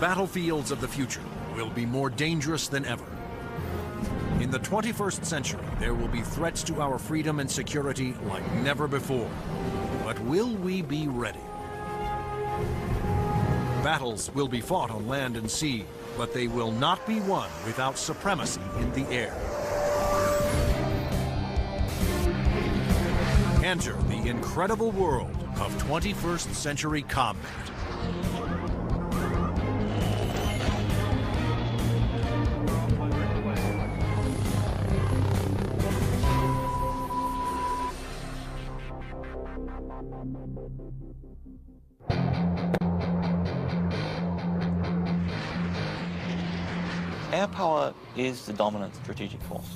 battlefields of the future will be more dangerous than ever. In the 21st century, there will be threats to our freedom and security like never before. But will we be ready? Battles will be fought on land and sea, but they will not be won without supremacy in the air. Enter the incredible world of 21st century combat. Air power is the dominant strategic force.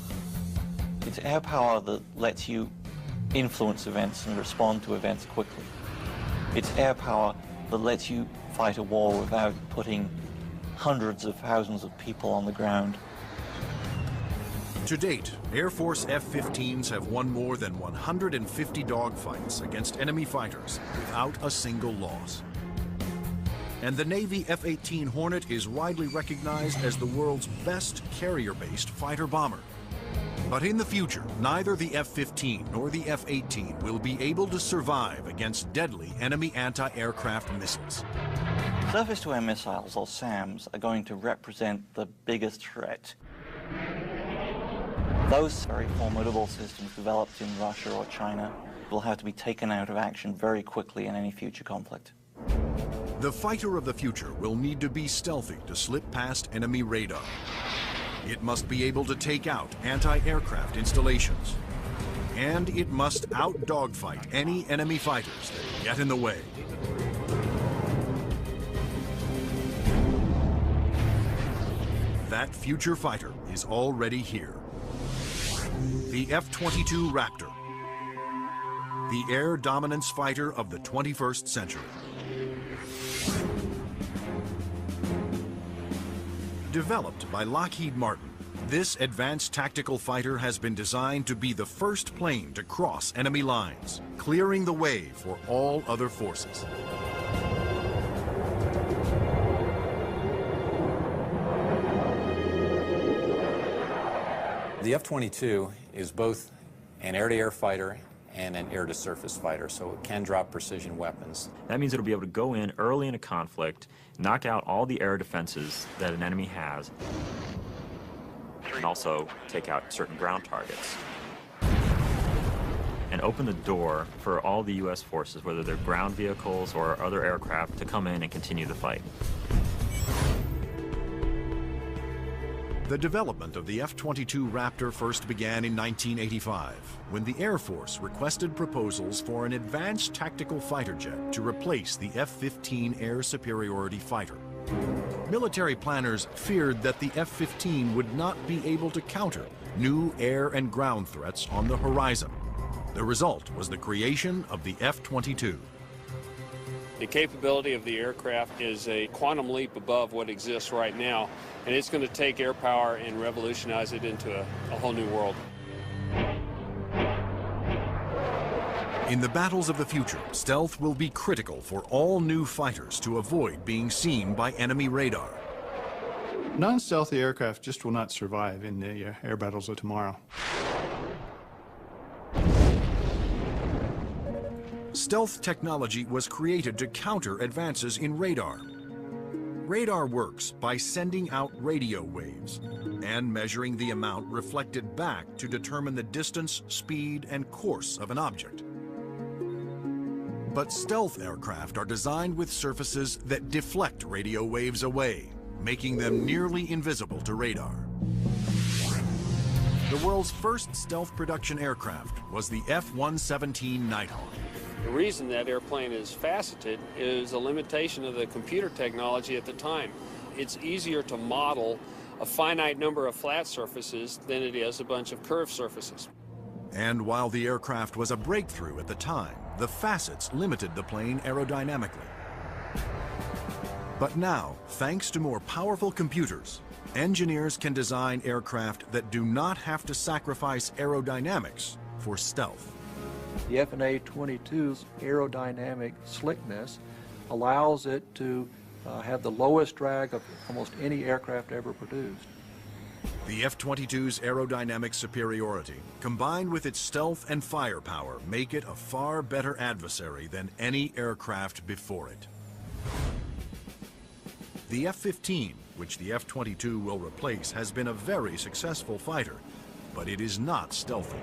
It's air power that lets you influence events and respond to events quickly. It's air power that lets you fight a war without putting hundreds of thousands of people on the ground. To date, Air Force F-15s have won more than 150 dogfights against enemy fighters without a single loss. And the Navy F-18 Hornet is widely recognized as the world's best carrier-based fighter bomber. But in the future, neither the F-15 nor the F-18 will be able to survive against deadly enemy anti-aircraft missiles. Surface-to-air missiles, or SAMs, are going to represent the biggest threat. Those very formidable systems developed in Russia or China will have to be taken out of action very quickly in any future conflict. The fighter of the future will need to be stealthy to slip past enemy radar. It must be able to take out anti-aircraft installations. And it must out-dogfight any enemy fighters that get in the way. That future fighter is already here. The F-22 Raptor, the air dominance fighter of the 21st century. Developed by Lockheed Martin, this advanced tactical fighter has been designed to be the first plane to cross enemy lines, clearing the way for all other forces. The F-22 is both an air-to-air fighter and an air-to-surface fighter, so it can drop precision weapons. That means it'll be able to go in early in a conflict, knock out all the air defenses that an enemy has, and also take out certain ground targets. And open the door for all the U.S. forces, whether they're ground vehicles or other aircraft, to come in and continue the fight. The development of the F-22 Raptor first began in 1985, when the Air Force requested proposals for an advanced tactical fighter jet to replace the F-15 air superiority fighter. Military planners feared that the F-15 would not be able to counter new air and ground threats on the horizon. The result was the creation of the F-22. The capability of the aircraft is a quantum leap above what exists right now, and it's going to take air power and revolutionize it into a whole new world. In the battles of the future, stealth will be critical for all new fighters to avoid being seen by enemy radar. Non-stealthy aircraft just will not survive in the air battles of tomorrow. Stealth technology was created to counter advances in radar. Radar works by sending out radio waves and measuring the amount reflected back to determine the distance, speed, and course of an object. But stealth aircraft are designed with surfaces that deflect radio waves away, making them nearly invisible to radar. The world's first stealth production aircraft was the F-117 Nighthawk. The reason that airplane is faceted is a limitation of the computer technology at the time. It's easier to model a finite number of flat surfaces than it is a bunch of curved surfaces. And while the aircraft was a breakthrough at the time, the facets limited the plane aerodynamically. But now, thanks to more powerful computers, engineers can design aircraft that do not have to sacrifice aerodynamics for stealth. The F/A-22's aerodynamic slickness allows it to have the lowest drag of almost any aircraft ever produced. The F-22's aerodynamic superiority, combined with its stealth and firepower, make it a far better adversary than any aircraft before it. The F-15, which the F-22 will replace, has been a very successful fighter, but it is not stealthy.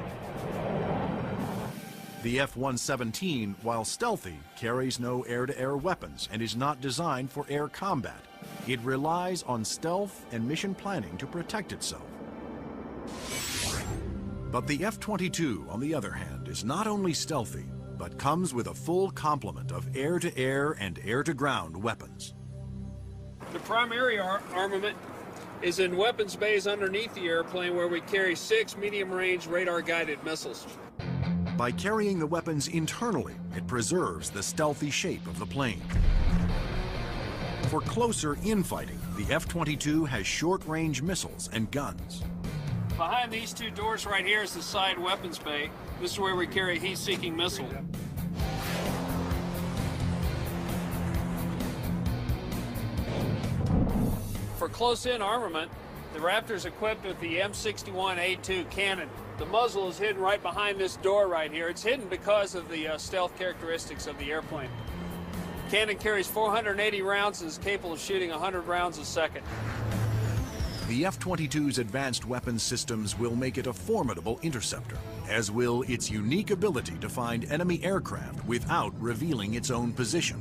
The F-117, while stealthy, carries no air-to-air weapons and is not designed for air combat. It relies on stealth and mission planning to protect itself. But the F-22, on the other hand, is not only stealthy, but comes with a full complement of air-to-air and air-to-ground weapons. The primary armament is in weapons bays underneath the airplane, where we carry 6 medium-range radar-guided missiles. By carrying the weapons internally, it preserves the stealthy shape of the plane. For closer infighting, the F-22 has short-range missiles and guns. Behind these two doors right here is the side weapons bay. This is where we carry a heat-seeking missile. For close-in armament, the Raptor is equipped with the M61A2 cannon. The muzzle is hidden right behind this door right here. It's hidden because of the stealth characteristics of the airplane. Cannon carries 480 rounds and is capable of shooting 100 rounds a second. The F-22's advanced weapons systems will make it a formidable interceptor, as will its unique ability to find enemy aircraft without revealing its own position.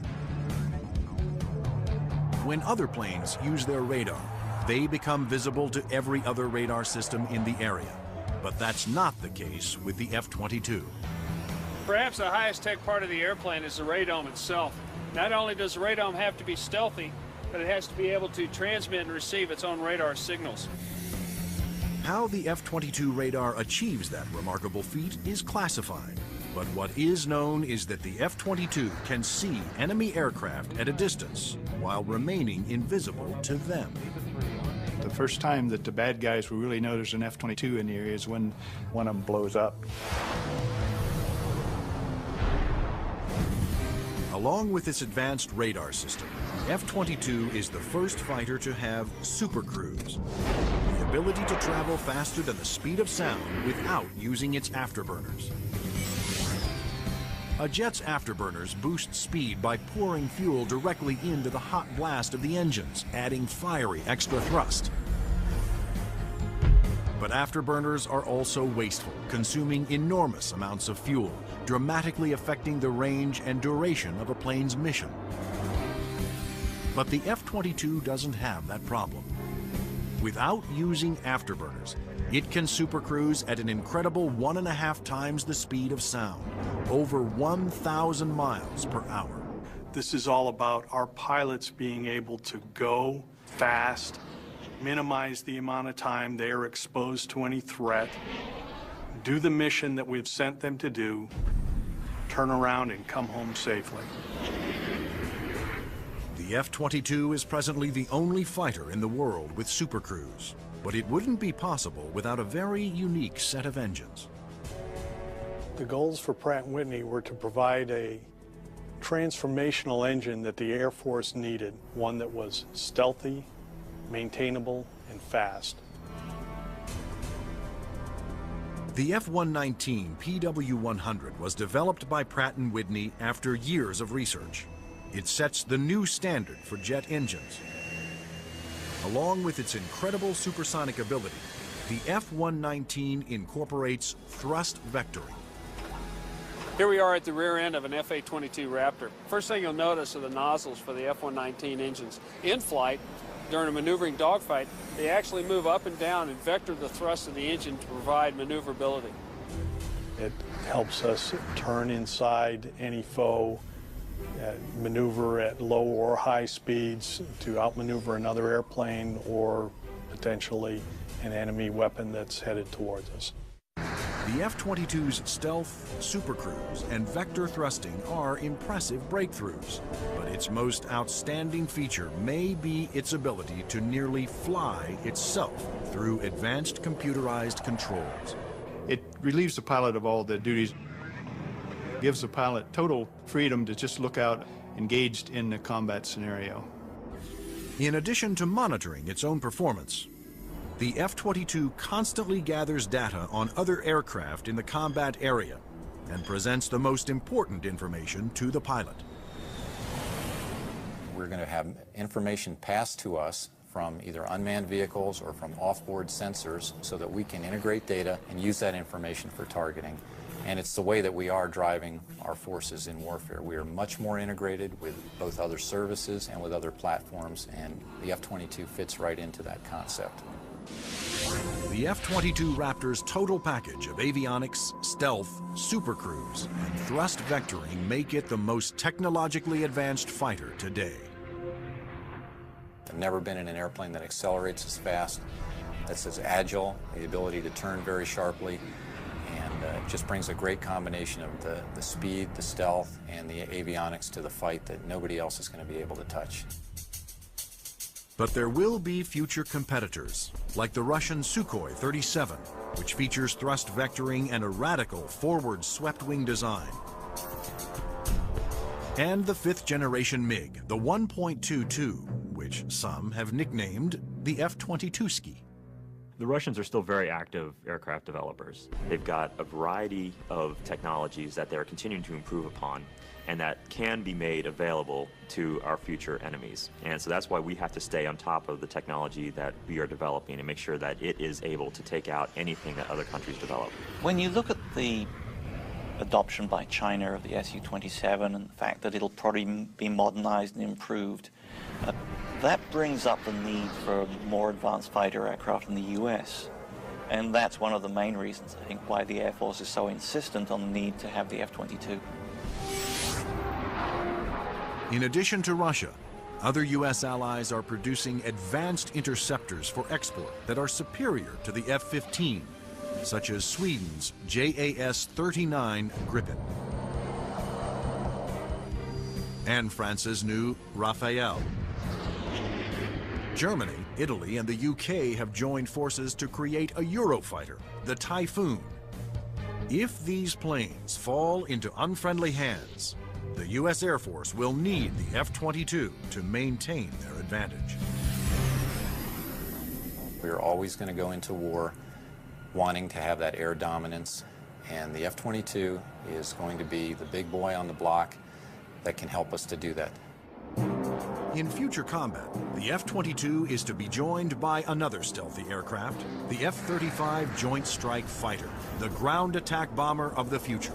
When other planes use their radar, they become visible to every other radar system in the area. But that's not the case with the F-22. Perhaps the highest tech part of the airplane is the radome itself. Not only does the radome have to be stealthy, but it has to be able to transmit and receive its own radar signals. How the F-22 radar achieves that remarkable feat is classified. But what is known is that the F-22 can see enemy aircraft at a distance while remaining invisible to them. The first time that the bad guys will really know there's an F-22 in the area is when one of them blows up. Along with its advanced radar system, the F-22 is the first fighter to have supercruise, the ability to travel faster than the speed of sound without using its afterburners. A jet's afterburners boost speed by pouring fuel directly into the hot blast of the engines, adding fiery extra thrust. But afterburners are also wasteful, consuming enormous amounts of fuel, dramatically affecting the range and duration of a plane's mission. But the F-22 doesn't have that problem. Without using afterburners, it can supercruise at an incredible 1.5 times the speed of sound, over 1,000 miles per hour. This is all about our pilots being able to go fast, minimize the amount of time they are exposed to any threat, do the mission that we've sent them to do, turn around and come home safely. The F-22 is presently the only fighter in the world with supercruise, but it wouldn't be possible without a very unique set of engines. The goals for Pratt & Whitney were to provide a transformational engine that the Air Force needed, one that was stealthy, maintainable, and fast. The F-119 PW100 was developed by Pratt & Whitney after years of research. It sets the new standard for jet engines. Along with its incredible supersonic ability, the F-119 incorporates thrust vectoring. Here we are at the rear end of an F-A-22 Raptor. First thing you'll notice are the nozzles for the F-119 engines. In flight, during a maneuvering dogfight, they actually move up and down and vector the thrust of the engine to provide maneuverability. It helps us turn inside any foe, maneuver at low or high speeds to outmaneuver another airplane or potentially an enemy weapon that's headed towards us. The F-22's stealth, supercruise, and vector thrusting are impressive breakthroughs, but its most outstanding feature may be its ability to nearly fly itself through advanced computerized controls. It relieves the pilot of all the duties, gives the pilot total freedom to just look out engaged in the combat scenario. In addition to monitoring its own performance, the F-22 constantly gathers data on other aircraft in the combat area and presents the most important information to the pilot. We're going to have information passed to us from either unmanned vehicles or from off-board sensors so that we can integrate data and use that information for targeting. And it's the way that we are driving our forces in warfare. We are much more integrated with both other services and with other platforms, and the F-22 fits right into that concept. The F-22 Raptor's total package of avionics, stealth, supercruise, and thrust vectoring make it the most technologically advanced fighter today. I've never been in an airplane that accelerates as fast, that's as agile, the ability to turn very sharply, and it just brings a great combination of the speed, the stealth, and the avionics to the fight that nobody else is going to be able to touch. But there will be future competitors, like the Russian Sukhoi 37, which features thrust vectoring and a radical forward swept-wing design. And the fifth-generation MiG, the 1.22, which some have nicknamed the F-22ski. The Russians are still very active aircraft developers. They've got a variety of technologies that they're continuing to improve upon and that can be made available to our future enemies. And so that's why we have to stay on top of the technology that we are developing and make sure that it is able to take out anything that other countries develop. When you look at the adoption by China of the Su-27 and the fact that it'll probably be modernized and improved, that brings up the need for more advanced fighter aircraft in the US. And that's one of the main reasons, I think, why the Air Force is so insistent on the need to have the F-22. In addition to Russia, other U.S. allies are producing advanced interceptors for export that are superior to the F-15, such as Sweden's JAS-39 Gripen and France's new Rafale. Germany, Italy, and the UK have joined forces to create a Eurofighter, the Typhoon. If these planes fall into unfriendly hands, the U.S. Air Force will need the F-22 to maintain their advantage. We're always going to go into war wanting to have that air dominance, and the F-22 is going to be the big boy on the block that can help us to do that. In future combat, the F-22 is to be joined by another stealthy aircraft, the F-35 Joint Strike Fighter, the ground attack bomber of the future.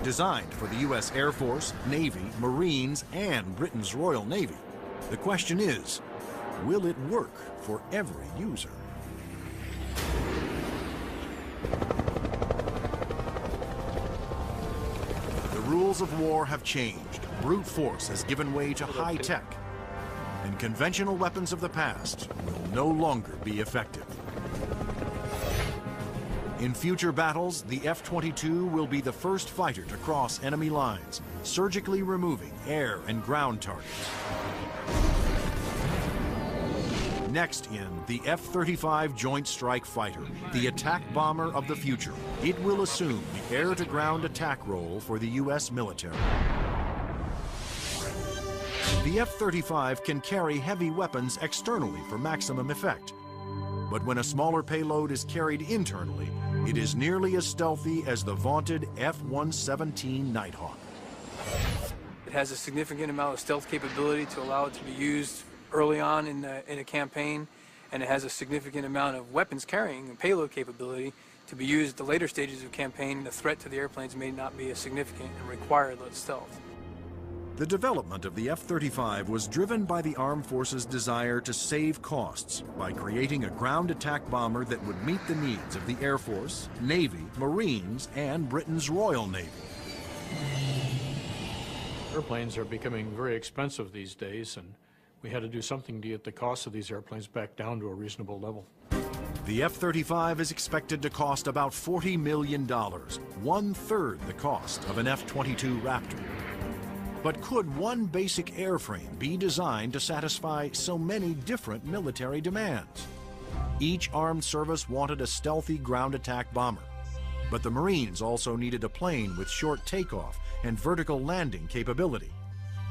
Designed for the U.S. Air Force, Navy, Marines, and Britain's Royal Navy, the question is, will it work for every user? The rules of war have changed. Brute force has given way to high tech, and conventional weapons of the past will no longer be effective. In future battles, the F-22 will be the first fighter to cross enemy lines, surgically removing air and ground targets. Next in the F-35 Joint Strike Fighter, the attack bomber of the future. It will assume the air-to-ground attack role for the U.S. military. The F-35 can carry heavy weapons externally for maximum effect. But when a smaller payload is carried internally, it is nearly as stealthy as the vaunted F-117 Nighthawk. It has a significant amount of stealth capability to allow it to be used early on in a campaign, and it has a significant amount of weapons carrying and payload capability to be used at the later stages of campaign. The threat to the airplanes may not be as significant and require less stealth. The development of the F-35 was driven by the Armed Forces' desire to save costs by creating a ground attack bomber that would meet the needs of the Air Force, Navy, Marines, and Britain's Royal Navy. Airplanes are becoming very expensive these days, and we had to do something to get the cost of these airplanes back down to a reasonable level. The F-35 is expected to cost about $40 million, one-third the cost of an F-22 Raptor. But could one basic airframe be designed to satisfy so many different military demands? Each armed service wanted a stealthy ground attack bomber, but the Marines also needed a plane with short takeoff and vertical landing capability.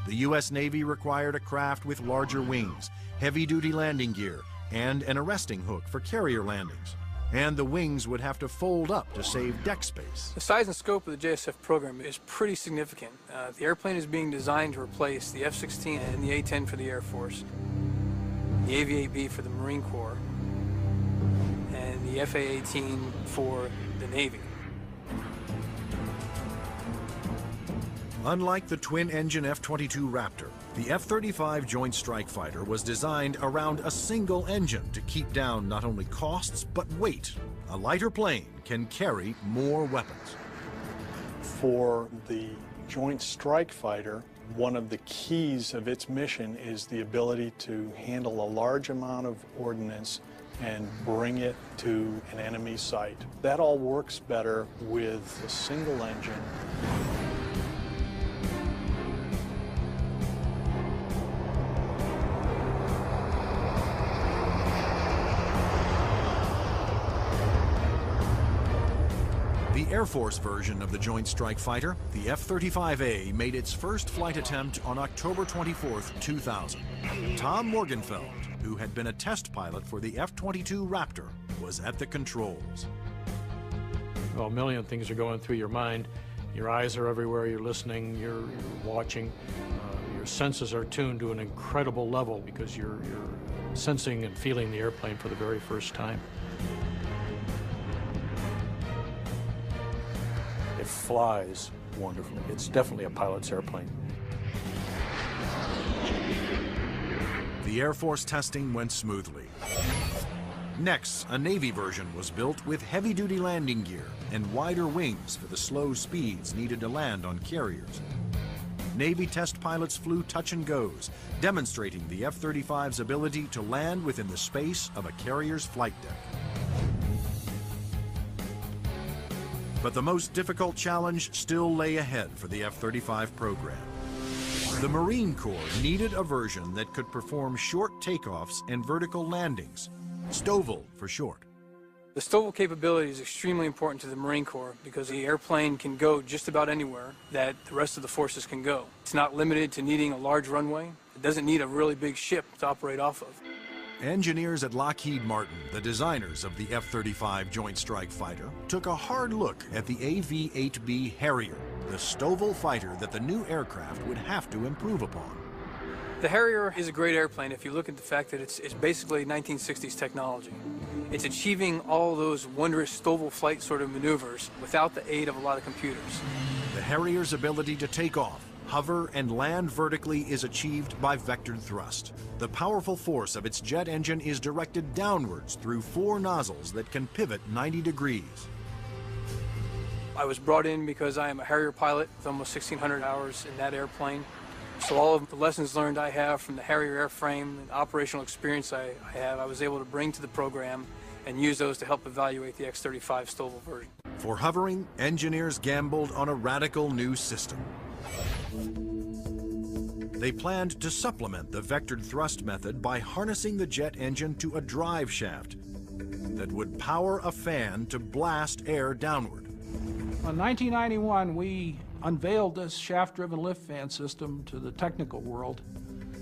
The U.S. Navy required a craft with larger wings, heavy-duty landing gear, and an arresting hook for carrier landings. And the wings would have to fold up to save deck space. The size and scope of the JSF program is pretty significant. The airplane is being designed to replace the F-16 and the A-10 for the Air Force, the AV-8B for the Marine Corps, and the FA-18 for the Navy. Unlike the twin-engine F-22 Raptor, the F-35 Joint Strike Fighter was designed around a single engine to keep down not only costs, but weight. A lighter plane can carry more weapons. For the Joint Strike Fighter, one of the keys of its mission is the ability to handle a large amount of ordnance and bring it to an enemy site. That all works better with a single engine. The Air Force version of the Joint Strike Fighter, the F-35A, made its first flight attempt on October 24, 2000. Tom Morgenfeld, who had been a test pilot for the F-22 Raptor, was at the controls. Well, a million things are going through your mind. Your eyes are everywhere, you're listening, you're watching. Your senses are tuned to an incredible level because you're sensing and feeling the airplane for the very first time. It flies wonderfully. It's definitely a pilot's airplane. The Air Force testing went smoothly. Next, a Navy version was built with heavy-duty landing gear and wider wings for the slow speeds needed to land on carriers. Navy test pilots flew touch and goes, demonstrating the F-35's ability to land within the space of a carrier's flight deck. But the most difficult challenge still lay ahead for the F-35 program. The Marine Corps needed a version that could perform short takeoffs and vertical landings, STOVL for short. The STOVL capability is extremely important to the Marine Corps because the airplane can go just about anywhere that the rest of the forces can go. It's not limited to needing a large runway. It doesn't need a really big ship to operate off of. Engineers at Lockheed Martin, the designers of the F-35 Joint Strike Fighter, took a hard look at the AV-8B Harrier, the STOVL fighter that the new aircraft would have to improve upon. The Harrier is a great airplane if you look at the fact that it's basically 1960s technology. It's achieving all those wondrous STOVL flight sort of maneuvers without the aid of a lot of computers. The Harrier's ability to take off, hover, and land vertically is achieved by vectored thrust. The powerful force of its jet engine is directed downwards through 4 nozzles that can pivot 90 degrees. I was brought in because I am a Harrier pilot with almost 1,600 hours in that airplane. So all of the lessons learned I have from the Harrier airframe and operational experience I have, I was able to bring to the program and use those to help evaluate the X-35 STOVL version. For hovering, engineers gambled on a radical new system. They planned to supplement the vectored thrust method by harnessing the jet engine to a drive shaft that would power a fan to blast air downward. In 1991, we unveiled this shaft-driven lift fan system to the technical world.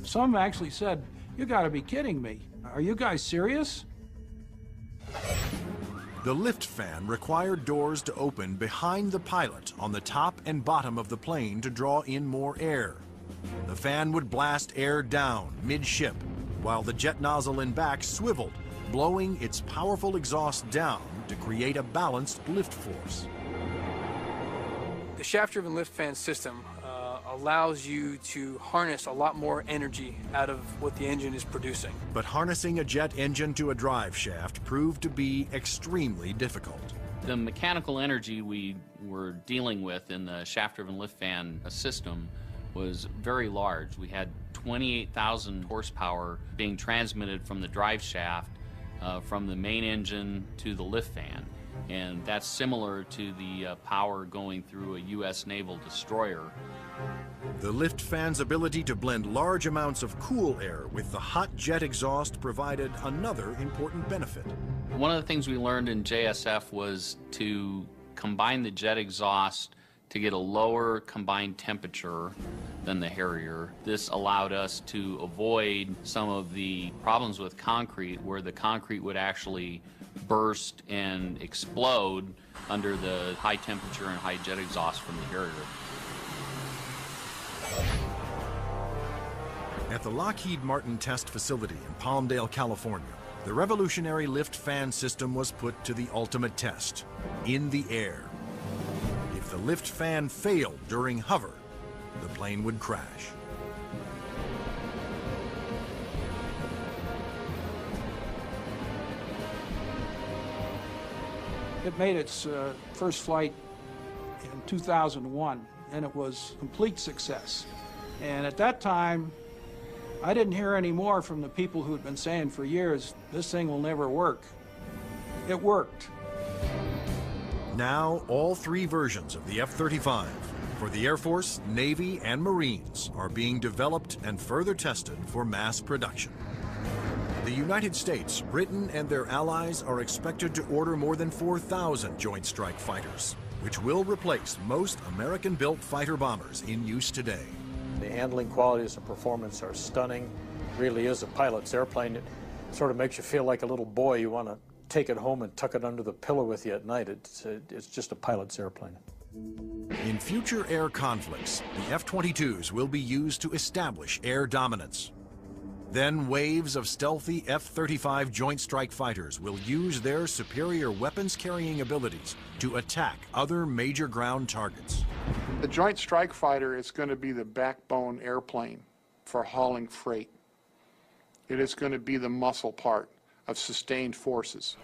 Some actually said, "You gotta be kidding me. Are you guys serious?" The lift fan required doors to open behind the pilot on the top and bottom of the plane to draw in more air. The fan would blast air down mid-ship, while the jet nozzle in back swiveled, blowing its powerful exhaust down to create a balanced lift force. The shaft-driven lift fan system allows you to harness a lot more energy out of what the engine is producing. But harnessing a jet engine to a drive shaft proved to be extremely difficult. The mechanical energy we were dealing with in the shaft-driven lift fan system was very large. We had 28,000 horsepower being transmitted from the drive shaft from the main engine to the lift fan. And that's similar to the power going through a U.S. naval destroyer. The lift fan's ability to blend large amounts of cool air with the hot jet exhaust provided another important benefit. One of the things we learned in JSF was to combine the jet exhaust to get a lower combined temperature than the Harrier. This allowed us to avoid some of the problems with concrete, where the concrete would actually burst and explode under the high temperature and high jet exhaust from the Harrier. At the Lockheed Martin test facility in Palmdale, California, the revolutionary lift fan system was put to the ultimate test, in the air. If the lift fan failed during hover, the plane would crash. It made its first flight in 2001, and it was a complete success. And at that time, I didn't hear any more from the people who had been saying for years, this thing will never work. It worked. Now, all three versions of the F-35 for the Air Force, Navy, and Marines are being developed and further tested for mass production. The United States, Britain, and their allies are expected to order more than 4,000 Joint Strike Fighters, which will replace most American-built fighter bombers in use today. The handling qualities and performance are stunning. It really is a pilot's airplane. It sort of makes you feel like a little boy. You want to take it home and tuck it under the pillow with you at night. It's just a pilot's airplane. In future air conflicts, the F-22s will be used to establish air dominance. Then waves of stealthy F-35 Joint Strike Fighters will use their superior weapons-carrying abilities to attack other major ground targets. The Joint Strike Fighter is going to be the backbone airplane for hauling freight. It is going to be the muscle part of sustained forces.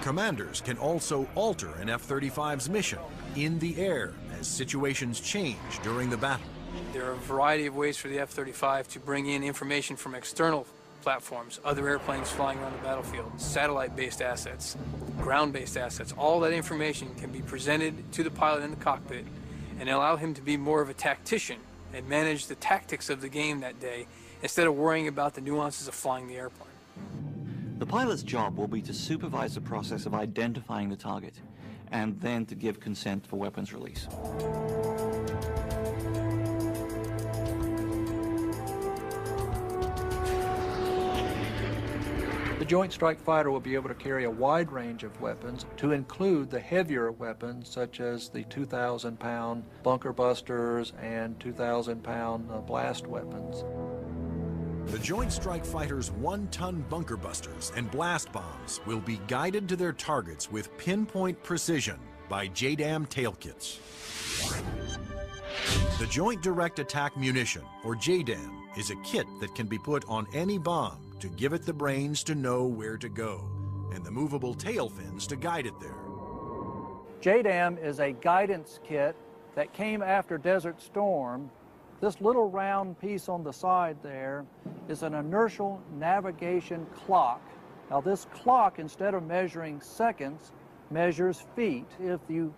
Commanders can also alter an F-35's mission in the air as situations change during the battle. There are a variety of ways for the F-35 to bring in information from external platforms, other airplanes flying around the battlefield, satellite-based assets, ground-based assets. All that information can be presented to the pilot in the cockpit and allow him to be more of a tactician and manage the tactics of the game that day instead of worrying about the nuances of flying the airplane. The pilot's job will be to supervise the process of identifying the target and then to give consent for weapons release. The Joint Strike Fighter will be able to carry a wide range of weapons, to include the heavier weapons such as the 2,000-pound bunker busters and 2,000-pound blast weapons. The Joint Strike Fighter's 1-ton bunker busters and blast bombs will be guided to their targets with pinpoint precision by JDAM tail kits. The Joint Direct Attack Munition, or JDAM, is a kit that can be put on any bomb to give it the brains to know where to go, and the movable tail fins to guide it there. JDAM is a guidance kit that came after Desert Storm. This little round piece on the side there is an inertial navigation clock. Now this clock, instead of measuring seconds, measures feet. If you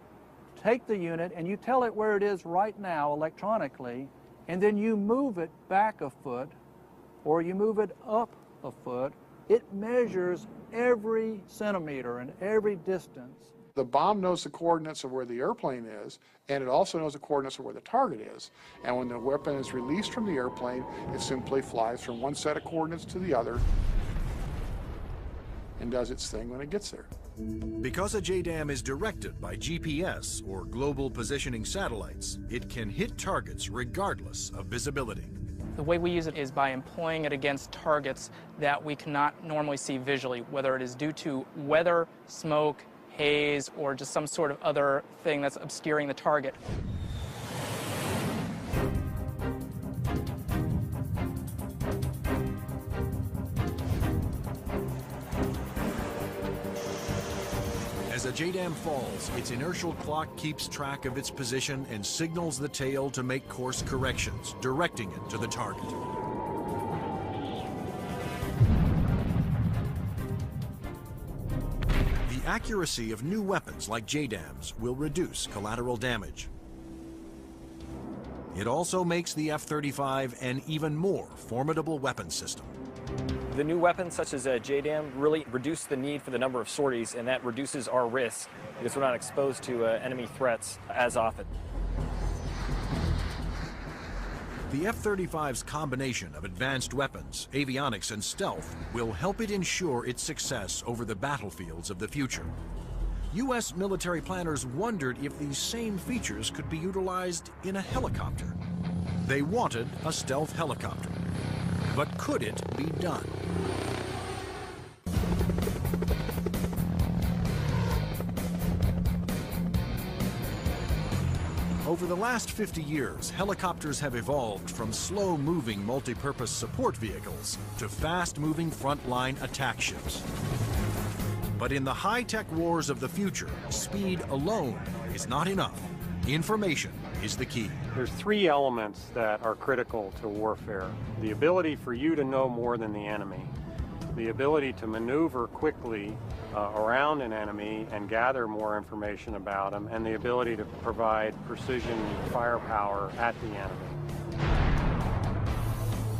take the unit and you tell it where it is right now electronically, and then you move it back a foot, or you move it up a foot, it measures every centimeter and every distance. The bomb knows the coordinates of where the airplane is, and it also knows the coordinates of where the target is. And when the weapon is released from the airplane, it simply flies from one set of coordinates to the other and does its thing when it gets there. Because a JDAM is directed by GPS, or global positioning satellites, it can hit targets regardless of visibility. The way we use it is by employing it against targets that we cannot normally see visually, whether it is due to weather, smoke, haze, or just some sort of other thing that's obscuring the target. As a JDAM falls, its inertial clock keeps track of its position and signals the tail to make course corrections, directing it to the target. The accuracy of new weapons like JDAMs will reduce collateral damage. It also makes the F-35 an even more formidable weapon system. The new weapons such as JDAM really reduce the need for the number of sorties, and that reduces our risk because we're not exposed to enemy threats as often. The F-35's combination of advanced weapons, avionics, and stealth will help it ensure its success over the battlefields of the future. U.S. military planners wondered if these same features could be utilized in a helicopter. They wanted a stealth helicopter. But could it be done? Over the last 50 years, helicopters have evolved from slow-moving multi-purpose support vehicles to fast-moving frontline attack ships. But in the high-tech wars of the future, speed alone is not enough. Information is the key. There's three elements that are critical to warfare. The ability for you to know more than the enemy, the ability to maneuver quickly around an enemy and gather more information about them, and the ability to provide precision firepower at the enemy.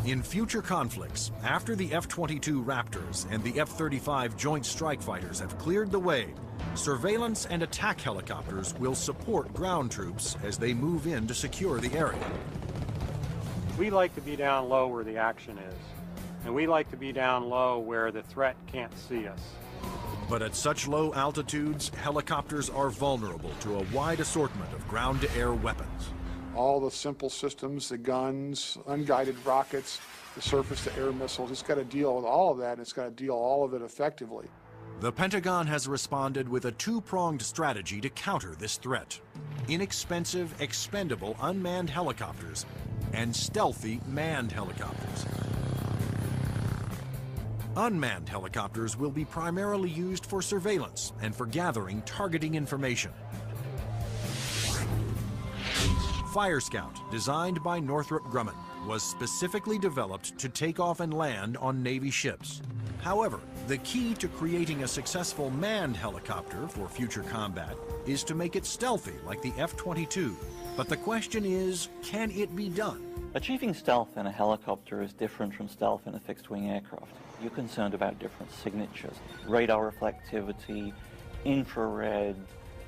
In future conflicts, after the F-22 Raptors and the F-35 Joint Strike Fighters have cleared the way, surveillance and attack helicopters will support ground troops as they move in to secure the area. We like to be down low where the action is, and we like to be down low where the threat can't see us. But at such low altitudes, helicopters are vulnerable to a wide assortment of ground-to-air weapons. All the simple systems, the guns, unguided rockets, the surface-to-air missiles, it's got to deal with all of that, and it's got to deal all of it effectively. The Pentagon has responded with a two-pronged strategy to counter this threat: inexpensive, expendable unmanned helicopters and stealthy manned helicopters. Unmanned helicopters will be primarily used for surveillance and for gathering targeting information. Fire Scout, designed by Northrop Grumman, was specifically developed to take off and land on Navy ships. However, the key to creating a successful manned helicopter for future combat is to make it stealthy like the F-22. But the question is, can it be done? Achieving stealth in a helicopter is different from stealth in a fixed-wing aircraft. You're concerned about different signatures: radar reflectivity, infrared,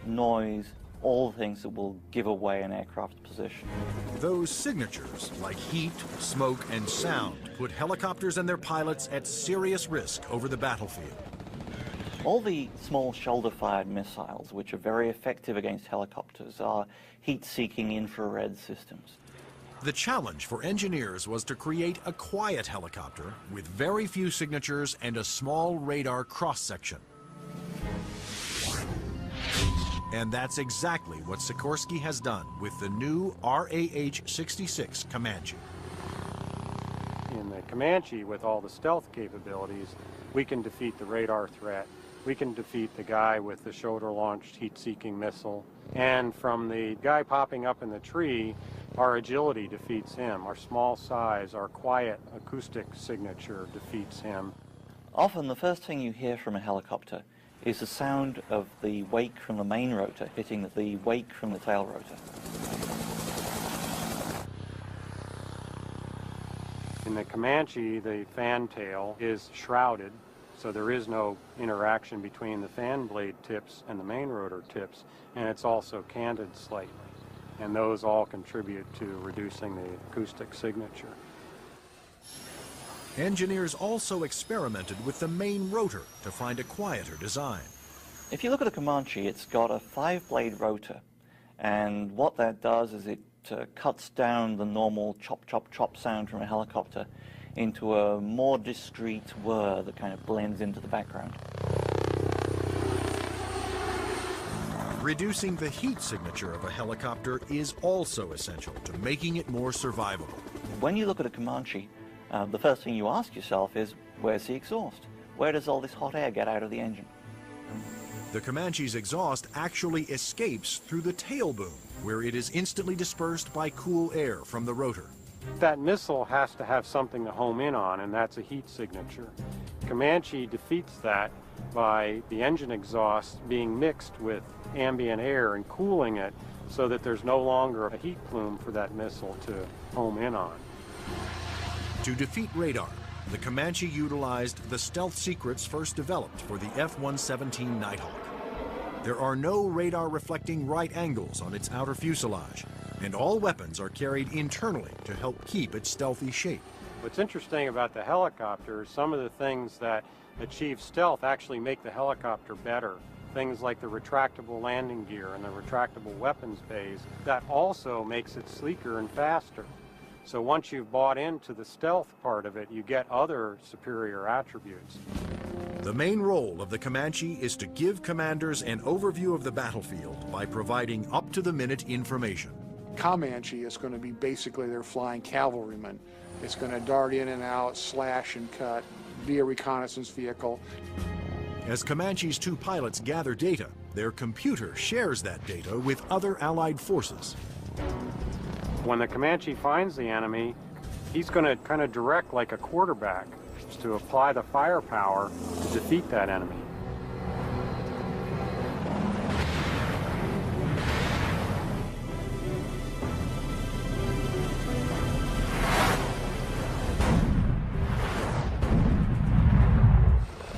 noise, all things that will give away an aircraft's position. Those signatures, like heat, smoke, and sound, put helicopters and their pilots at serious risk over the battlefield. All the small shoulder-fired missiles, which are very effective against helicopters, are heat-seeking infrared systems. The challenge for engineers was to create a quiet helicopter with very few signatures and a small radar cross-section. And that's exactly what Sikorsky has done with the new RAH-66 Comanche. In the Comanche, with all the stealth capabilities, we can defeat the radar threat. We can defeat the guy with the shoulder-launched heat-seeking missile. And from the guy popping up in the tree, our agility defeats him. Our small size, our quiet acoustic signature defeats him. Often the first thing you hear from a helicopter is the sound of the wake from the main rotor hitting the wake from the tail rotor. In the Comanche, the fan tail is shrouded, so there is no interaction between the fan blade tips and the main rotor tips, and it's also canted slightly. And those all contribute to reducing the acoustic signature. Engineers also experimented with the main rotor to find a quieter design. If you look at a Comanche, it's got a 5-blade rotor, and what that does is it cuts down the normal chop, chop, chop sound from a helicopter into a more discreet whir that kind of blends into the background. Reducing the heat signature of a helicopter is also essential to making it more survivable. When you look at a Comanche, the first thing you ask yourself is, where's the exhaust? Where does all this hot air get out of the engine? The Comanche's exhaust actually escapes through the tail boom, where it is instantly dispersed by cool air from the rotor. That missile has to have something to home in on, and that's a heat signature. Comanche defeats that by the engine exhaust being mixed with ambient air and cooling it so that there's no longer a heat plume for that missile to home in on. To defeat radar, the Comanche utilized the stealth secrets first developed for the F-117 Nighthawk. There are no radar-reflecting right angles on its outer fuselage, and all weapons are carried internally to help keep its stealthy shape. What's interesting about the helicopter is some of the things that achieve stealth actually make the helicopter better. Things like the retractable landing gear and the retractable weapons bays, that also makes it sleeker and faster. So once you've bought into the stealth part of it, you get other superior attributes. The main role of the Comanche is to give commanders an overview of the battlefield by providing up-to-the-minute information. Comanche is going to be basically their flying cavalryman. It's going to dart in and out, slash and cut, be a reconnaissance vehicle. As Comanche's two pilots gather data, their computer shares that data with other Allied forces. When the Comanche finds the enemy, he's going to kind of direct like a quarterback to apply the firepower to defeat that enemy.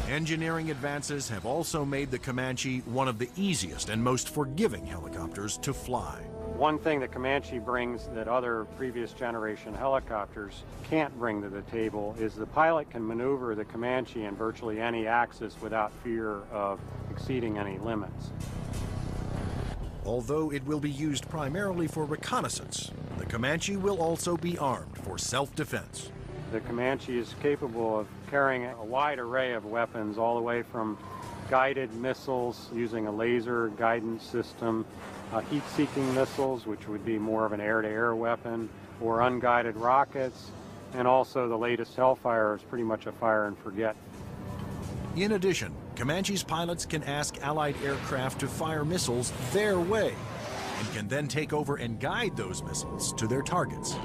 Engineering advances have also made the Comanche one of the easiest and most forgiving helicopters to fly. One thing that Comanche brings that other previous generation helicopters can't bring to the table is the pilot can maneuver the Comanche in virtually any axis without fear of exceeding any limits. Although it will be used primarily for reconnaissance, the Comanche will also be armed for self-defense. The Comanche is capable of carrying a wide array of weapons, all the way from guided missiles using a laser guidance system, heat-seeking missiles, which would be more of an air-to-air weapon, or unguided rockets, and also the latest Hellfire is pretty much a fire and forget. In addition, Comanche's pilots can ask Allied aircraft to fire missiles their way, and can then take over and guide those missiles to their targets.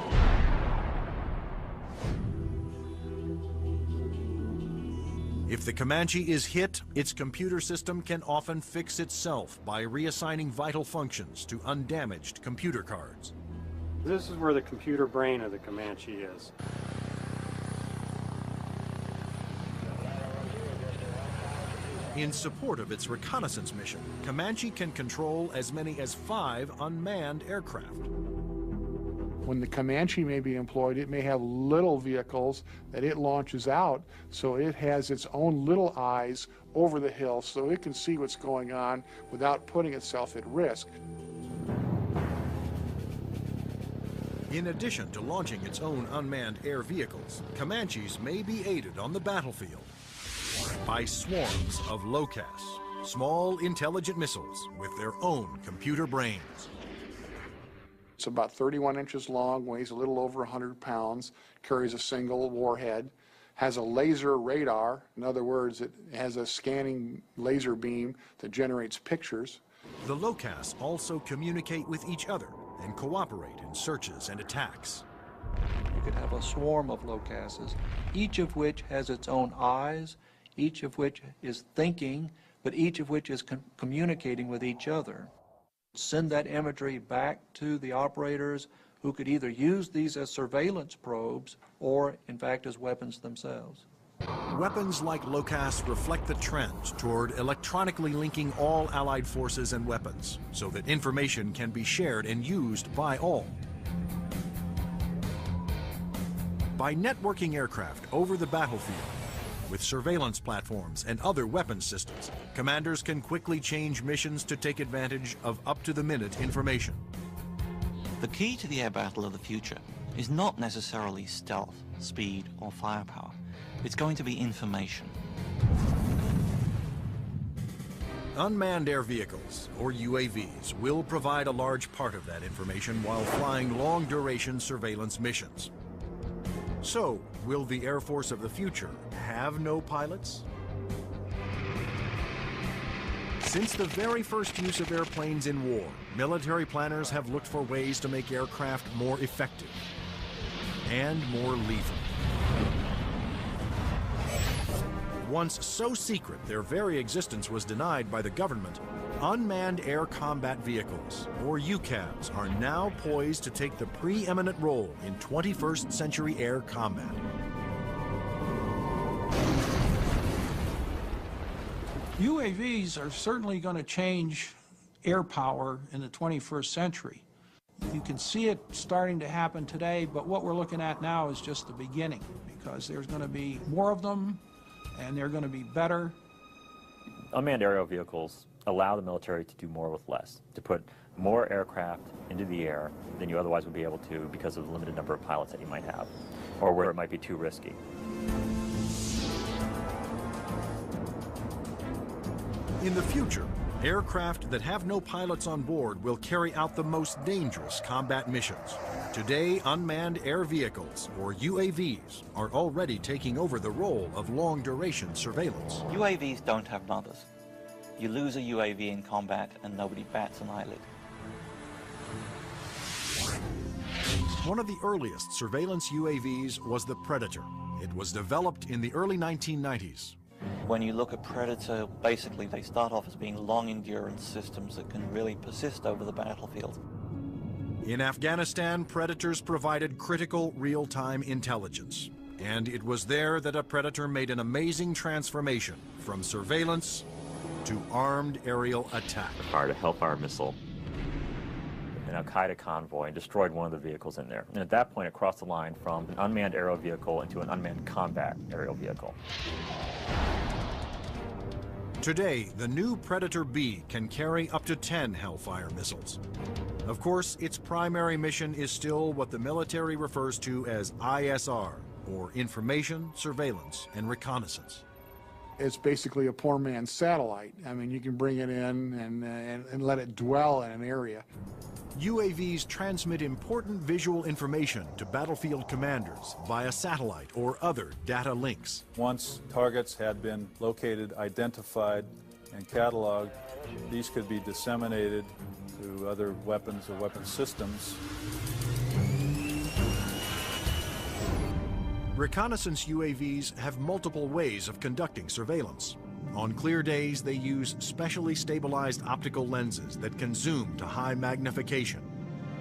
If the Comanche is hit, its computer system can often fix itself by reassigning vital functions to undamaged computer cards. This is where the computer brain of the Comanche is. In support of its reconnaissance mission, Comanche can control as many as 5 unmanned aircraft. When the Comanche may be employed, it may have little vehicles that it launches out, so it has its own little eyes over the hill so it can see what's going on without putting itself at risk. In addition to launching its own unmanned air vehicles, Comanches may be aided on the battlefield by swarms of LOCAS, small intelligent missiles with their own computer brains. It's about 31 inches long, weighs a little over 100 pounds, carries a single warhead, has a laser radar. In other words, it has a scanning laser beam that generates pictures. The LOCAS also communicate with each other and cooperate in searches and attacks. You could have a swarm of LOCASes, each of which has its own eyes, each of which is thinking, but each of which is communicating with each other. Send that imagery back to the operators who could either use these as surveillance probes or, in fact, as weapons themselves. Weapons like LOCAS reflect the trend toward electronically linking all Allied forces and weapons so that information can be shared and used by all. By networking aircraft over the battlefield, with surveillance platforms and other weapons systems, commanders can quickly change missions to take advantage of up-to-the-minute information. The key to the air battle of the future is not necessarily stealth, speed, or firepower. It's going to be information. Unmanned air vehicles, or UAVs, will provide a large part of that information while flying long-duration surveillance missions. So, will the Air Force of the future have no pilots? Since the very first use of airplanes in war, military planners have looked for ways to make aircraft more effective and more lethal. Once so secret their very existence was denied by the government, unmanned air combat vehicles, or UCAVs, are now poised to take the preeminent role in 21st century air combat. UAVs are certainly going to change air power in the 21st century. You can see it starting to happen today, but what we're looking at now is just the beginning, because there's going to be more of them, and they're going to be better. Unmanned aerial vehicles allow the military to do more with less, to put more aircraft into the air than you otherwise would be able to because of the limited number of pilots that you might have, or where it might be too risky. In the future, aircraft that have no pilots on board will carry out the most dangerous combat missions. Today, unmanned air vehicles, or UAVs, are already taking over the role of long-duration surveillance. UAVs don't have mothers. You lose a UAV in combat and nobody bats an eyelid. One of the earliest surveillance UAVs was the Predator. It was developed in the early 1990s. When you look at Predator, basically they start off as being long-endurance systems that can really persist over the battlefield. In Afghanistan, Predators provided critical real-time intelligence. And it was there that a Predator made an amazing transformation from surveillance to armed aerial attack. Fired a Hellfire missile, an Al-Qaeda convoy, and destroyed one of the vehicles in there. And at that point, it crossed the line from an unmanned aerial vehicle into an unmanned combat aerial vehicle. Today, the new Predator B can carry up to 10 Hellfire missiles. Of course, its primary mission is still what the military refers to as ISR, or Information, Surveillance, and Reconnaissance. It's basically a poor man's satellite. I mean, you can bring it in and let it dwell in an area. UAVs transmit important visual information to battlefield commanders via satellite or other data links. Once targets had been located, identified, and cataloged, these could be disseminated to other weapons or weapon systems. Reconnaissance UAVs have multiple ways of conducting surveillance. On clear days, they use specially stabilized optical lenses that can zoom to high magnification.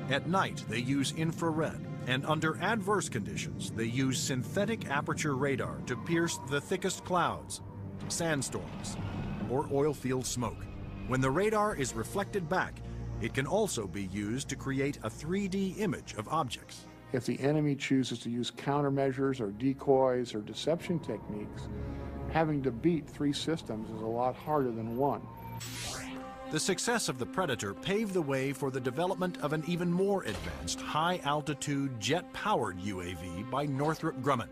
At night, they use infrared, and under adverse conditions, they use synthetic aperture radar to pierce the thickest clouds, sandstorms, or oil field smoke. When the radar is reflected back, it can also be used to create a 3D image of objects. If the enemy chooses to use countermeasures or decoys or deception techniques, having to beat 3 systems is a lot harder than 1. The success of the Predator paved the way for the development of an even more advanced high-altitude jet-powered UAV by Northrop Grumman.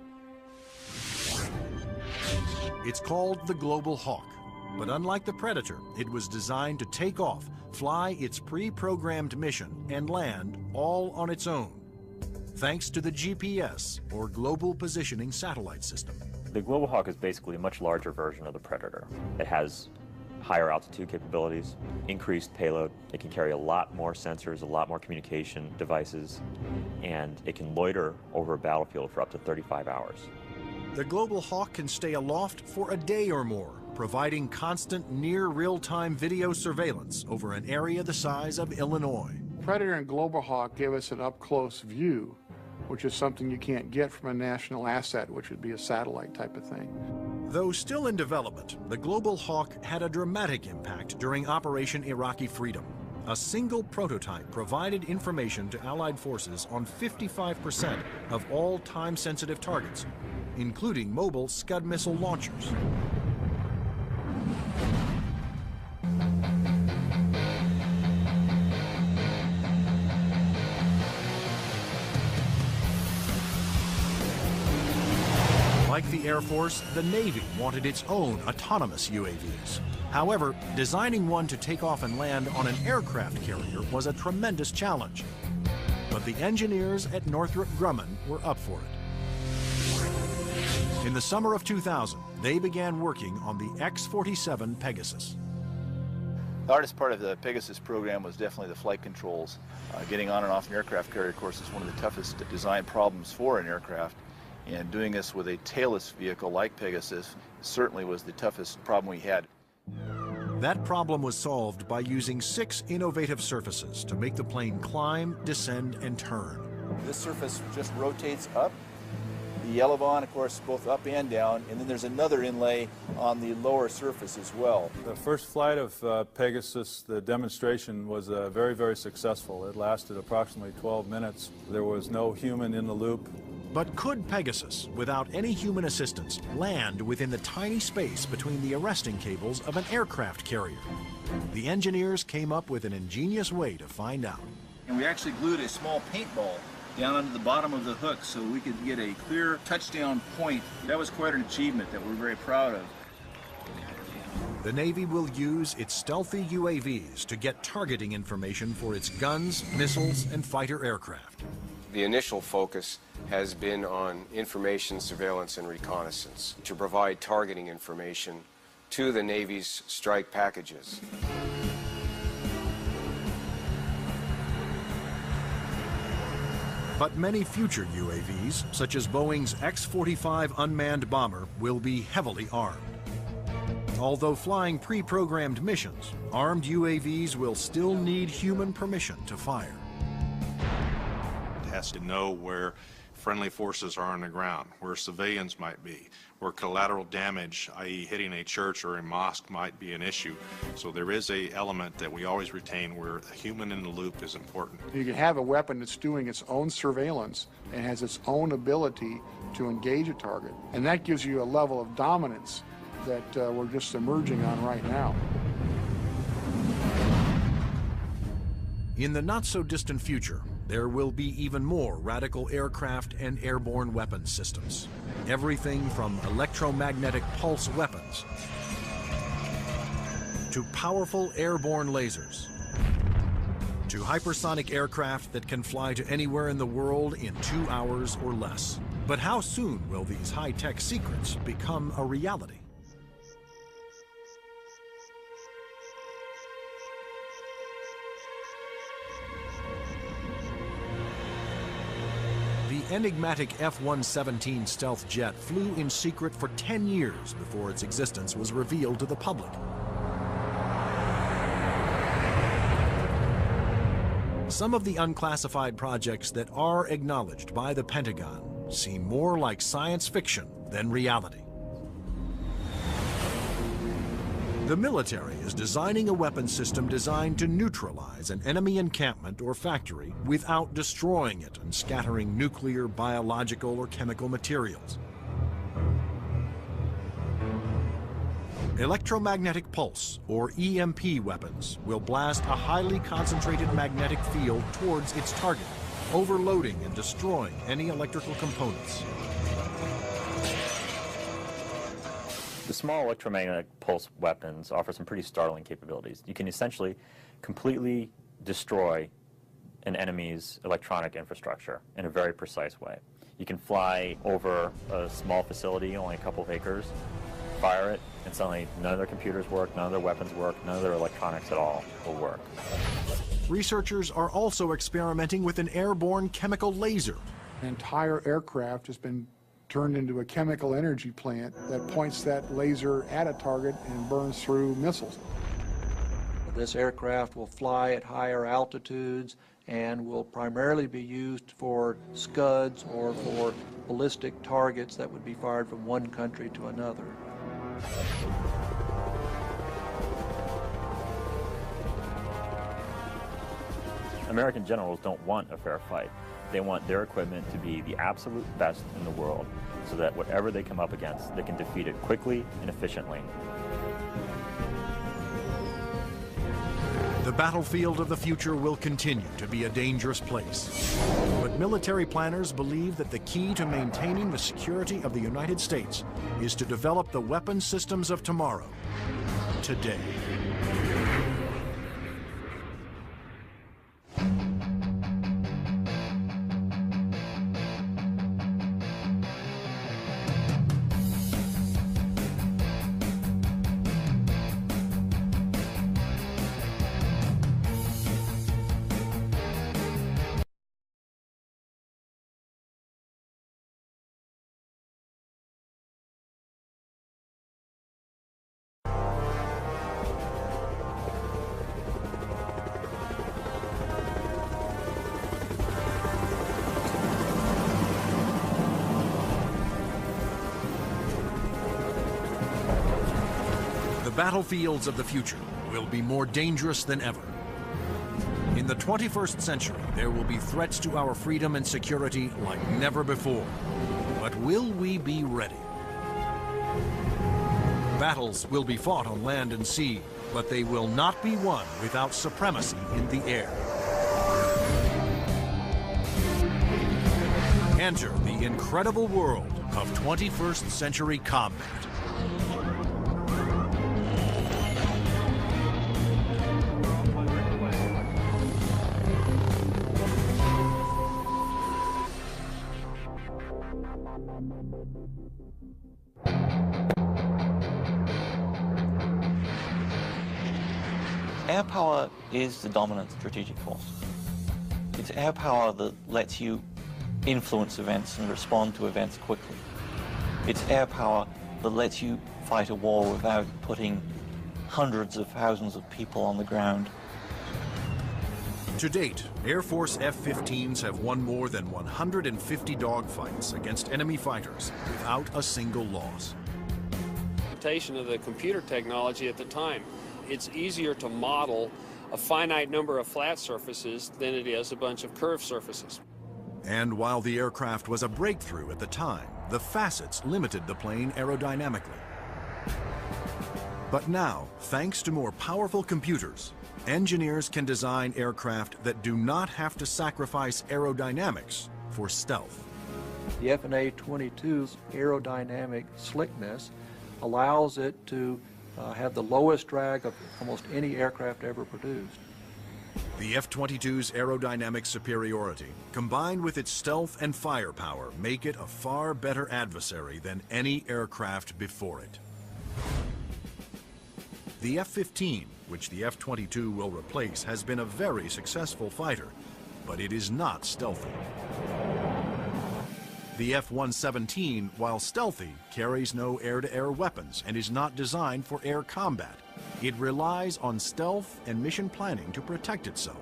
It's called the Global Hawk, but unlike the Predator, it was designed to take off, fly its pre-programmed mission, and land all on its own, thanks to the GPS, or Global Positioning Satellite System. The Global Hawk is basically a much larger version of the Predator. It has higher altitude capabilities, increased payload. It can carry a lot more sensors, a lot more communication devices, and it can loiter over a battlefield for up to 35 hours. The Global Hawk can stay aloft for a day or more, providing constant near real-time video surveillance over an area the size of Illinois. Predator and Global Hawk give us an up-close view, which is something you can't get from a national asset, which would be a satellite type of thing. Though still in development, the Global Hawk had a dramatic impact during Operation Iraqi Freedom. A single prototype provided information to Allied forces on 55% of all time-sensitive targets, including mobile Scud missile launchers. Like the Air Force, the Navy wanted its own autonomous UAVs. However, designing one to take off and land on an aircraft carrier was a tremendous challenge. But the engineers at Northrop Grumman were up for it. In the summer of 2000, they began working on the X-47 Pegasus. The hardest part of the Pegasus program was definitely the flight controls. Getting on and off an aircraft carrier, of course, is one of the toughest design problems for an aircraft. And doing this with a tailless vehicle like Pegasus certainly was the toughest problem we had. That problem was solved by using 6 innovative surfaces to make the plane climb, descend, and turn. This surface just rotates up the elevon, of course, both up and down, and then there's another inlay on the lower surface as well. The first flight of Pegasus, the demonstration was very, very successful. It lasted approximately 12 minutes. There was no human in the loop. But could Pegasus, without any human assistance, land within the tiny space between the arresting cables of an aircraft carrier? The engineers came up with an ingenious way to find out. And we actually glued a small paintball down onto the bottom of the hook so we could get a clear touchdown point. That was quite an achievement that we're very proud of. The Navy will use its stealthy UAVs to get targeting information for its guns, missiles, and fighter aircraft. The initial focus has been on information, surveillance, and reconnaissance to provide targeting information to the Navy's strike packages. But many future UAVs, such as Boeing's X-45 unmanned bomber, will be heavily armed. Although flying pre-programmed missions, armed UAVs will still need human permission to fire. It has to know where friendly forces are on the ground, where civilians might be, where collateral damage, i.e. hitting a church or a mosque, might be an issue. So there is an element that we always retain where a human in the loop is important. You can have a weapon that's doing its own surveillance and has its own ability to engage a target. And that gives you a level of dominance that we're just emerging on right now. In the not-so-distant future, there will be even more radical aircraft and airborne weapons systems. Everything from electromagnetic pulse weapons to powerful airborne lasers to hypersonic aircraft that can fly to anywhere in the world in 2 hours or less. But how soon will these high-tech secrets become a reality? The enigmatic F-117 stealth jet flew in secret for 10 years before its existence was revealed to the public. Some of the unclassified projects that are acknowledged by the Pentagon seem more like science fiction than reality. The military is designing a weapon system designed to neutralize an enemy encampment or factory without destroying it and scattering nuclear, biological, or chemical materials. Electromagnetic pulse, or EMP weapons, will blast a highly concentrated magnetic field towards its target, overloading and destroying any electrical components. The small electromagnetic pulse weapons offer some pretty startling capabilities. You can essentially completely destroy an enemy's electronic infrastructure in a very precise way. You can fly over a small facility, only a couple of acres, fire it, and suddenly none of their computers work, none of their weapons work, none of their electronics at all will work. Researchers are also experimenting with an airborne chemical laser. An entire aircraft has been turned into a chemical energy plant that points that laser at a target and burns through missiles. This aircraft will fly at higher altitudes and will primarily be used for Scuds or for ballistic targets that would be fired from one country to another. American generals don't want a fair fight. They want their equipment to be the absolute best in the world so that whatever they come up against, they can defeat it quickly and efficiently. The battlefield of the future will continue to be a dangerous place. But military planners believe that the key to maintaining the security of the United States is to develop the weapon systems of tomorrow, today. battlefields of the future will be more dangerous than ever. In the 21st century, there will be threats to our freedom and security like never before. But will we be ready? Battles will be fought on land and sea, but they will not be won without supremacy in the air. Enter the incredible world of 21st century combat. Air power is the dominant strategic force. It's air power that lets you influence events and respond to events quickly. It's air power that lets you fight a war without putting hundreds of thousands of people on the ground. To date, Air Force F-15s have won more than 150 dogfights against enemy fighters without a single loss. Of the computer technology at the time. It's easier to model a finite number of flat surfaces than it is a bunch of curved surfaces. And while the aircraft was a breakthrough at the time, the facets limited the plane aerodynamically. But now, thanks to more powerful computers, engineers can design aircraft that do not have to sacrifice aerodynamics for stealth. The F/A-22's aerodynamic slickness allows it to have the lowest drag of almost any aircraft ever produced. The F-22's aerodynamic superiority, combined with its stealth and firepower, make it a far better adversary than any aircraft before it. The F-15, which the F-22 will replace, has been a very successful fighter, but it is not stealthy. The F-117, while stealthy, carries no air-to-air weapons and is not designed for air combat. It relies on stealth and mission planning to protect itself.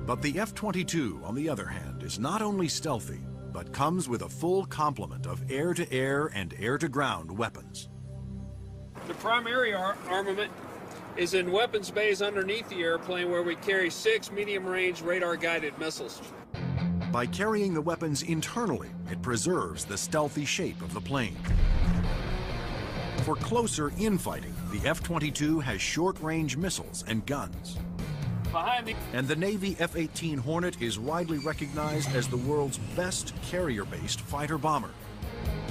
But the F-22, on the other hand, is not only stealthy, but comes with a full complement of air-to-air and air-to-ground weapons. The primary armament is in weapons bays underneath the airplane, where we carry 6 medium-range radar-guided missiles. By carrying the weapons internally, it preserves the stealthy shape of the plane. For closer infighting, the F-22 has short-range missiles and guns. And the Navy F-18 Hornet is widely recognized as the world's best carrier-based fighter bomber.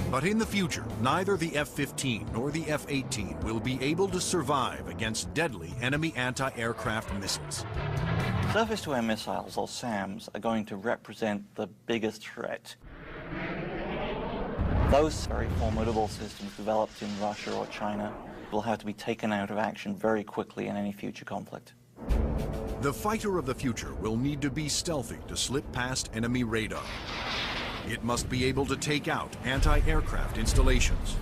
But in the future, neither the F-15 nor the F-18 will be able to survive against deadly enemy anti-aircraft missiles. Surface-to-air missiles, or SAMs, are going to represent the biggest threat. Those very formidable systems developed in Russia or China will have to be taken out of action very quickly in any future conflict. The fighter of the future will need to be stealthy to slip past enemy radar. It must be able to take out anti-aircraft installations.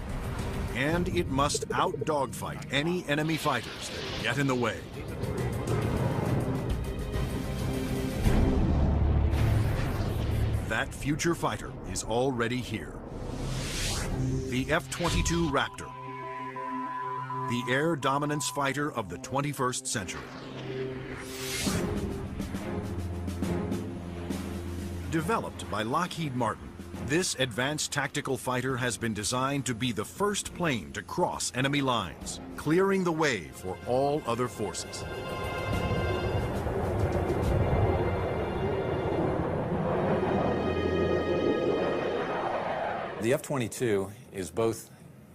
And it must out-dogfight any enemy fighters that get in the way. That future fighter is already here. The F-22 Raptor, the air dominance fighter of the 21st century. Developed by Lockheed Martin, this advanced tactical fighter has been designed to be the first plane to cross enemy lines, clearing the way for all other forces. The F-22 is both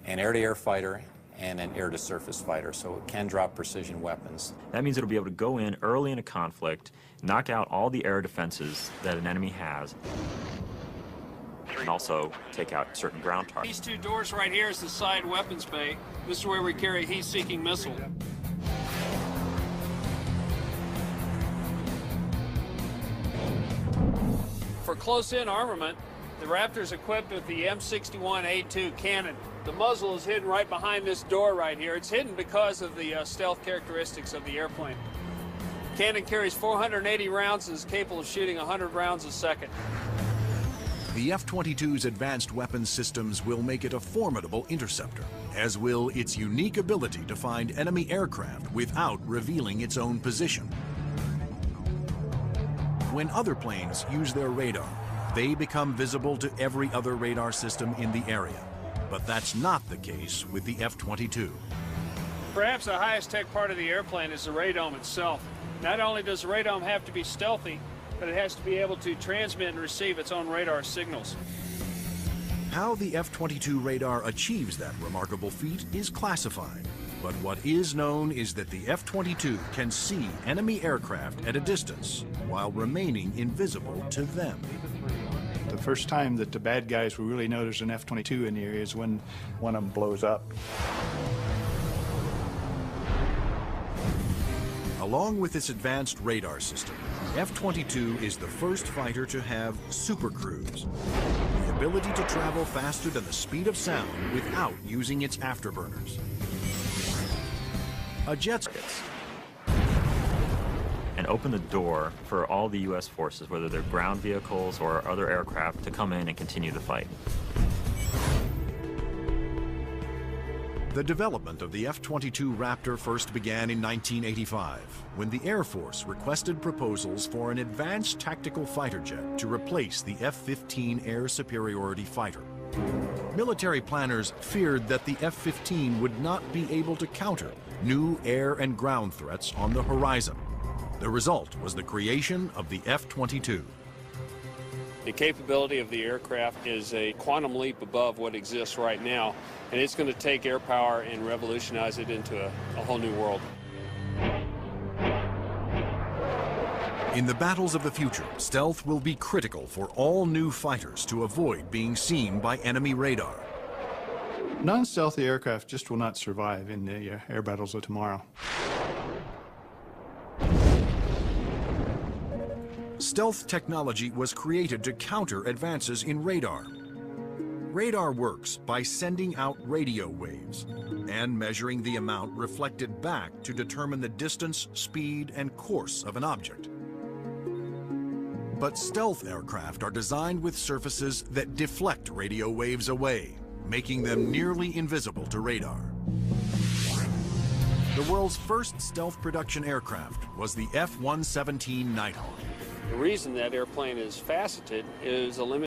an air-to-air fighter and an air-to-surface fighter, so it can drop precision weapons. That means it'll be able to go in early in a conflict, knock out all the air defenses that an enemy has, and also take out certain ground targets. These two doors right here is the side weapons bay. This is where we carry a heat-seeking missile. For close-in armament, the Raptor is equipped with the M61A2 cannon. The muzzle is hidden right behind this door right here. It's hidden because of the stealth characteristics of the airplane. Cannon carries 480 rounds and is capable of shooting 100 rounds a second. The F-22's advanced weapons systems will make it a formidable interceptor, as will its unique ability to find enemy aircraft without revealing its own position. When other planes use their radar, they become visible to every other radar system in the area. But that's not the case with the F-22. Perhaps the highest tech part of the airplane is the radome itself. Not only does the radome have to be stealthy, but it has to be able to transmit and receive its own radar signals. How the F-22 radar achieves that remarkable feat is classified. But what is known is that the F-22 can see enemy aircraft at a distance while remaining invisible to them. The first time that the bad guys will really know there's an F-22 in the area is when one of them blows up. Along with its advanced radar system, the F-22 is the first fighter to have supercruise, the ability to travel faster than the speed of sound without using its afterburners. A jet's and open the door for all the U.S. forces, whether they're ground vehicles or other aircraft, to come in and continue the fight. The development of the F-22 Raptor first began in 1985, when the Air Force requested proposals for an advanced tactical fighter jet to replace the F-15 air superiority fighter. Military planners feared that the F-15 would not be able to counter new air and ground threats on the horizon. The result was the creation of the F-22. The capability of the aircraft is a quantum leap above what exists right now, and it's going to take air power and revolutionize it into a whole new world. In the battles of the future, stealth will be critical for all new fighters to avoid being seen by enemy radar. Non-stealthy aircraft just will not survive in the air battles of tomorrow. Stealth technology was created to counter advances in radar. Radar works by sending out radio waves and measuring the amount reflected back to determine the distance, speed, and course of an object. But stealth aircraft are designed with surfaces that deflect radio waves away, making them nearly invisible to radar. The world's first stealth production aircraft was the F-117 Nighthawk. The reason that airplane is faceted is a limit.